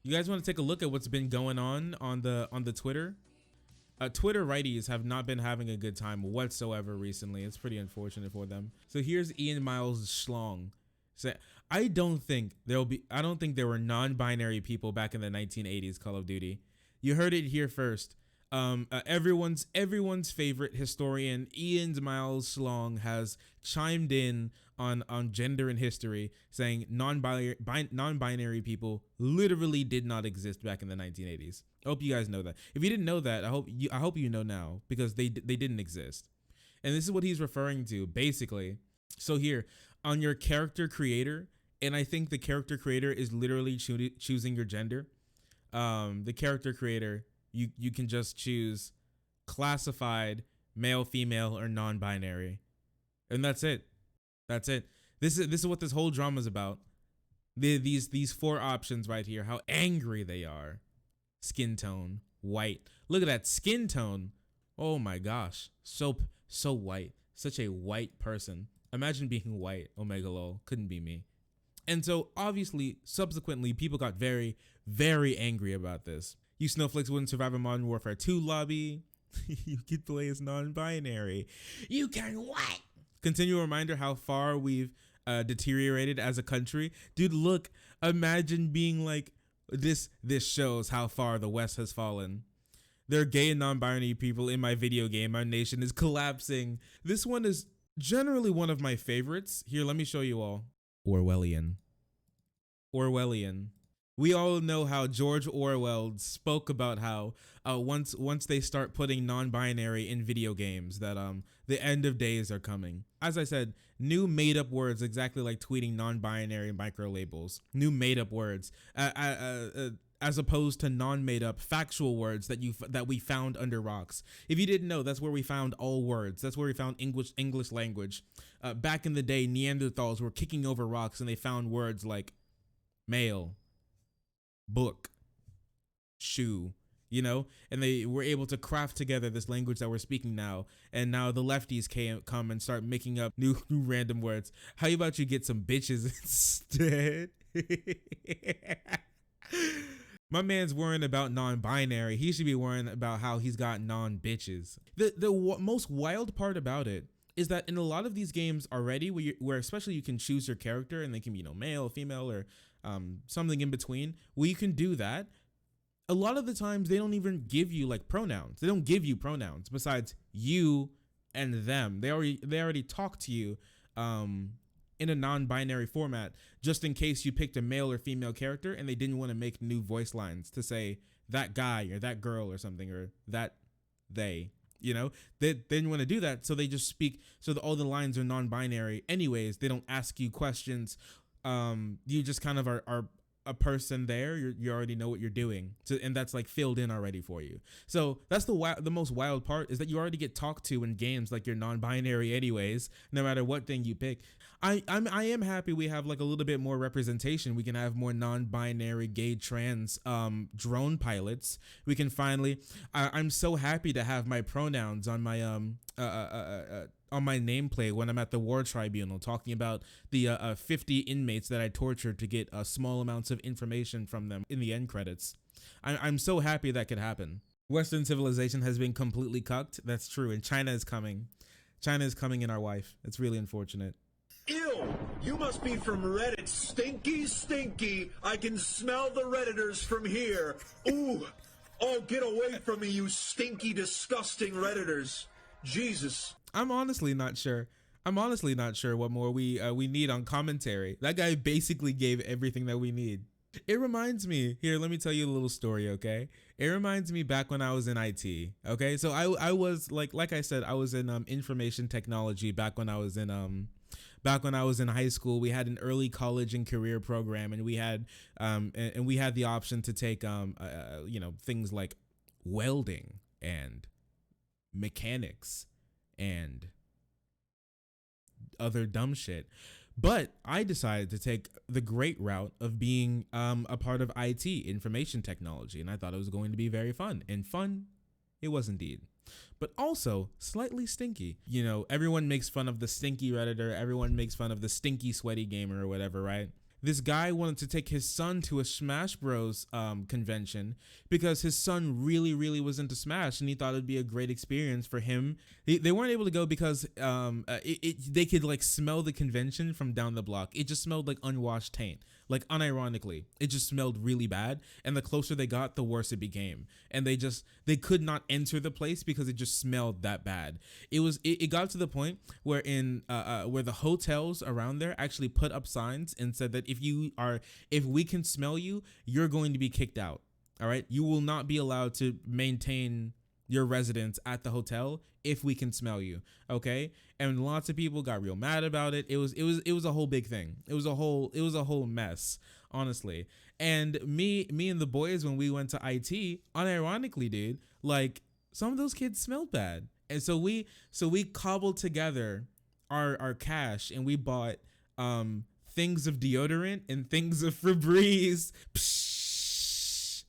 You guys want to take a look at what's been going on the Twitter? Twitter righties have not been having a good time whatsoever recently. It's pretty unfortunate for them. So here's Ian Miles Schlong. So I don't think there were non-binary people back in the 1980s Call of Duty. You heard it here first. Everyone's favorite historian Ian Miles Schlong has chimed in on gender and history, saying non-binary people literally did not exist back in the 1980s. I hope you guys know that. If you didn't know that, I hope you know now, because they didn't exist. And this is what he's referring to basically. So here on your character creator, and I think the character creator is literally choosing your gender. The character creator, you can just choose classified, male, female, or non-binary, and that's it. That's it. This is what this whole drama is about. These four options right here. How angry they are. Skin tone, white. Look at that skin tone. Oh my gosh, so white. Such a white person. Imagine being white. Omega lol. Couldn't be me. And so obviously, subsequently, people got very, very angry about this. You snowflakes wouldn't survive a Modern Warfare 2 lobby. You could play as non-binary. You can what? Continual reminder how far we've deteriorated as a country. Dude, look, imagine being like, this shows how far the West has fallen. There are gay and non-binary people in my video game. Our nation is collapsing. This one is generally one of my favorites. Here, let me show you all. Orwellian. We all know how George Orwell spoke about how once they start putting non-binary in video games, that the end of days are coming. As I said, new made-up words, exactly like tweeting non-binary micro labels. New made-up words, as opposed to non-made-up factual words that we found under rocks. If you didn't know, that's where we found all words. That's where we found English language. Back in the day, Neanderthals were kicking over rocks and they found words like male, book, shoe, and they were able to craft together this language that we're speaking now. And now the lefties come and start making up new random words. How about you get some bitches instead? My man's worrying about non-binary. He should be worrying about how he's got non-bitches. The most wild part about it is that in a lot of these games already, where especially you can choose your character and they can be male, female, or something in between, well, you can do that. A lot of the times they don't even give you like pronouns. They don't give you pronouns besides you and them. They already talk to you in a non-binary format, just in case you picked a male or female character and they didn't want to make new voice lines to say that guy or that girl or something, or that they. They didn't want to do that, so they just speak. So all the lines are non-binary anyways. They don't ask you questions. You just kind of are a person there. You already know what you're doing, and that's like filled in already for you. So that's the most wild part, is that you already get talked to in games like you're non-binary anyways, no matter what thing you pick. I am happy we have like a little bit more representation. We can have more non-binary, gay, trans drone pilots. We can finally. I'm so happy to have my pronouns on my on my nameplate when I'm at the war tribunal, talking about the 50 inmates that I tortured to get small amounts of information from them in the end credits. I'm so happy that could happen. Western civilization has been completely cucked. That's true. And China is coming. China is coming in our wife. It's really unfortunate. Ew! You must be from Reddit. Stinky, stinky. I can smell the Redditors from here. Ooh! Oh, get away from me, you stinky, disgusting Redditors. Jesus. I'm honestly not sure what more we need on commentary. That guy basically gave everything that we need. It reminds me, here, let me tell you a little story, okay? It reminds me back when I was in IT, okay? So I was, like I said, I was in information technology back when I was in high school. We had an early college and career program, and we had the option to take things like welding and mechanics and other dumb shit. But I decided to take the great route of being a part of IT, information technology, and I thought it was going to be very fun. And fun, it was indeed. But also slightly stinky. Everyone makes fun of the stinky Redditor. Everyone makes fun of the stinky sweaty gamer or whatever, right? this guy wanted to take his son to a Smash Bros convention because his son really was into Smash and he thought it'd be a great experience for him. They weren't able to go because they could like smell the convention from down the block. It just smelled like unwashed taint. Like unironically, it just smelled really bad, and the closer they got, the worse it became. And they could not enter the place because it just smelled that bad. It got to the point where where the hotels around there actually put up signs and said that if we can smell you, you're going to be kicked out. All right, you will not be allowed to maintain your residence at the hotel if we can smell you. Okay. And lots of people got real mad about it. It was a whole big thing. It was a whole mess, honestly. And me and the boys, when we went to IT, unironically, dude, like some of those kids smelled bad. And so we cobbled together our cash and we bought things of deodorant and things of Febreze.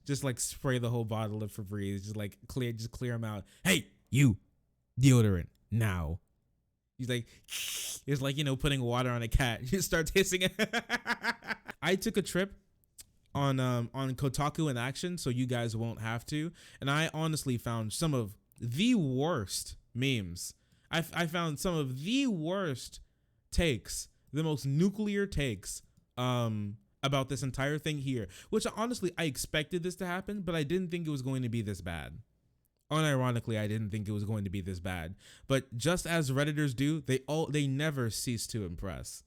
Just like spray the whole bottle of Febreze, just clear them out. Hey, you, deodorant now. He's like, it's like, putting water on a cat. You start hissing it. I took a trip on Kotaku in action, so you guys won't have to. And I honestly found some of the worst memes. I found some of the worst takes, the most nuclear takes, about this entire thing here, which honestly, I expected this to happen, but I didn't think it was going to be this bad. Unironically, I didn't think it was going to be this bad, but just as Redditors do, they never cease to impress.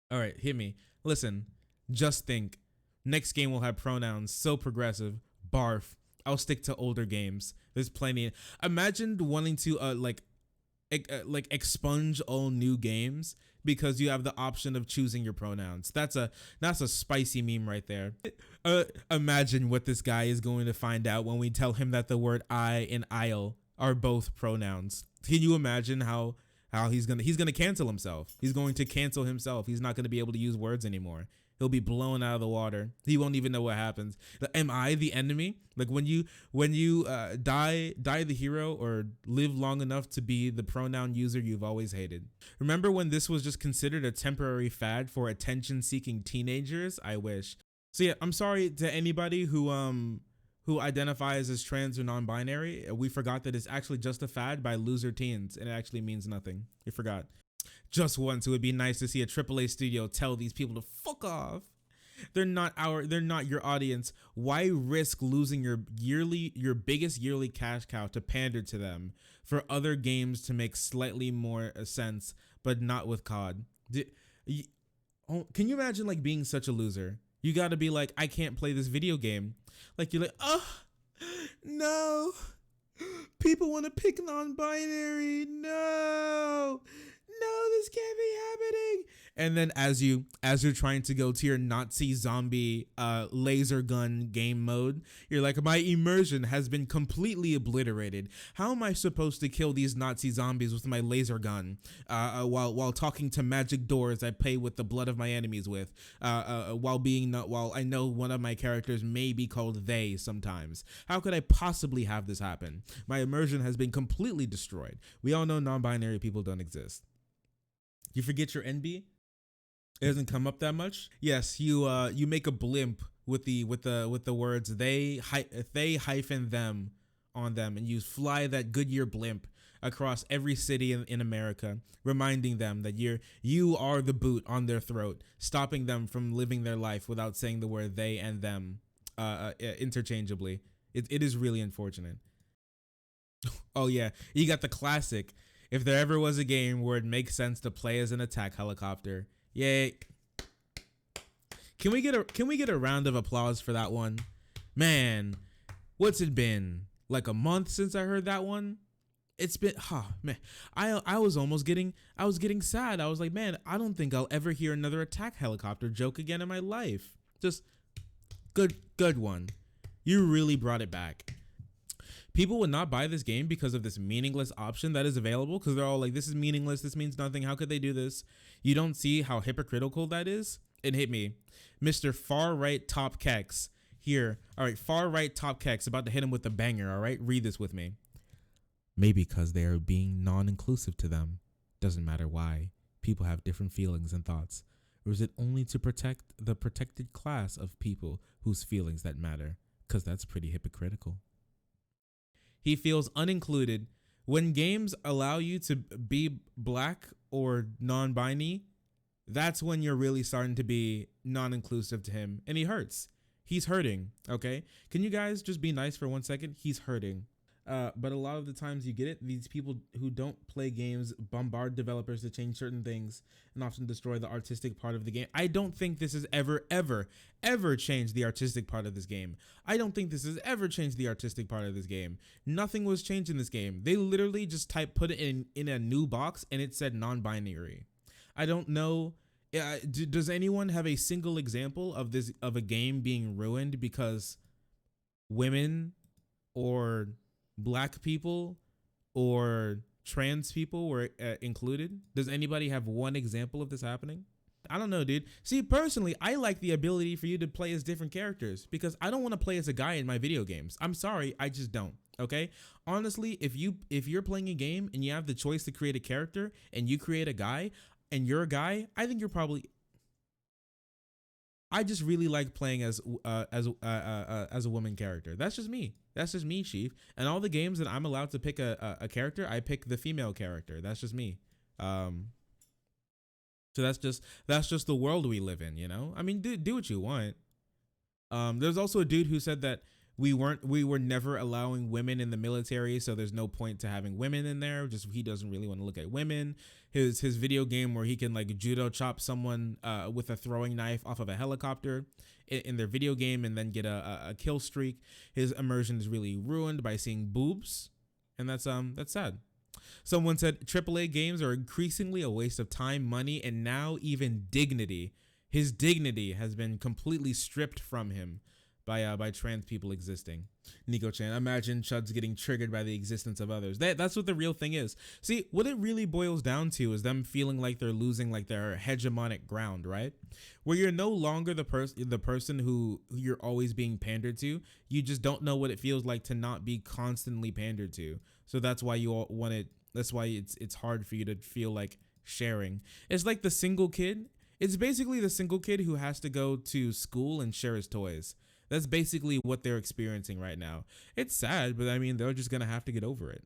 All right, hit me. Listen, just think. Next game will have pronouns so progressive. Barf. I'll stick to older games. There's plenty. Imagine wanting to expunge all new games because you have the option of choosing your pronouns. That's a spicy meme right there. Imagine what this guy is going to find out when we tell him that the word I and I'll are both pronouns. Can you imagine how he's gonna cancel himself? He's going to cancel himself. He's not gonna be able to use words anymore. He'll be blown out of the water. He won't even know what happens. Am I the enemy? Like when you die the hero or live long enough to be the pronoun user you've always hated. Remember when this was just considered a temporary fad for attention-seeking teenagers? I wish. So yeah, I'm sorry to anybody who identifies as trans or non-binary. We forgot that it's actually just a fad by loser teens, and it actually means nothing. You forgot. Just once, it would be nice to see a AAA studio tell these people to fuck off. They're not your audience. Why risk losing your biggest yearly cash cow to pander to them for other games to make slightly more sense, but not with COD? Can you imagine like being such a loser? You got to be like, I can't play this video game. Like you're like, oh no, people want to pick non-binary. No, this can't be happening. And then as you're trying to go to your Nazi zombie laser gun game mode, you're like, my immersion has been completely obliterated. How am I supposed to kill these Nazi zombies with my laser gun while talking to magic doors I pay with the blood of my enemies with, while I know one of my characters may be called they sometimes? How could I possibly have this happen? My immersion has been completely destroyed. We all know non-binary people don't exist. You forget your NB? It doesn't come up that much. Yes, you make a blimp with the words they hyphen them on them, and you fly that Goodyear blimp across every city in America, reminding them that you are the boot on their throat, stopping them from living their life without saying the word they and them interchangeably. It is really unfortunate. Oh yeah, you got the classic. If there ever was a game where it makes sense to play as an attack helicopter, yay! Can we get a round of applause for that one? Man, what's it been? Like a month since I heard that one? It's been, man. I was getting sad. I was like, man, I don't think I'll ever hear another attack helicopter joke again in my life. Just good one. You really brought it back. People would not buy this game because of this meaningless option that is available, because they're all like, this is meaningless, this means nothing, how could they do this? You don't see how hypocritical that is? It hit me. Mr. Far Right Top Kex here. All right, Far Right Top Kex, about to hit him with the banger, all right? Read this with me. Maybe because they are being non-inclusive to them. Doesn't matter why. People have different feelings and thoughts. Or is it only to protect the protected class of people whose feelings that matter? Because that's pretty hypocritical. He feels unincluded. When games allow you to be black or non-binary, that's when you're really starting to be non-inclusive to him. And he hurts. He's hurting, okay? Can you guys just be nice for 1 second? He's hurting. But a lot of the times you get it, these people who don't play games bombard developers to change certain things and often destroy the artistic part of the game. I don't think this has ever changed the artistic part of this game. I don't think this has ever changed the artistic part of this game. Nothing was changed in this game. They literally just put it in a new box and it said non-binary. I don't know. Does anyone have a single example of a game being ruined because women or black people or trans people were included? Does anybody have one example of this happening? I don't know, dude. See, personally, I like the ability for you to play as different characters because I don't want to play as a guy in my video games. I'm sorry, I just don't. Okay? Honestly, if you're playing a game and you have the choice to create a character and you create a guy and you're a guy, I think you're probably. I just really like playing as a woman character. That's just me. That's just me, Chief. And all the games that I'm allowed to pick a character, I pick the female character. That's just me. So that's just the world we live in, you know? I mean, do what you want. There's also a dude who said that we were never allowing women in the military, so there's no point to having women in there. Just he doesn't really want to look at women. His video game where he can like judo chop someone with a throwing knife off of a helicopter in their video game and then get a kill streak. His immersion is really ruined by seeing boobs, and that's sad. Someone said AAA games are increasingly a waste of time, money, and now even dignity. His dignity has been completely stripped from him by trans people existing. Nico-chan, imagine Chuds getting triggered by the existence of others. That's what the real thing is. See, what it really boils down to is them feeling like they're losing like their hegemonic ground, right? Where you're no longer the person who you're always being pandered to. You just don't know what it feels like to not be constantly pandered to. So that's why you all want it. That's why it's hard for you to feel like sharing. It's like the single kid. It's basically the single kid who has to go to school and share his toys. That's basically what they're experiencing right now. It's sad, but I mean, they're just going to have to get over it.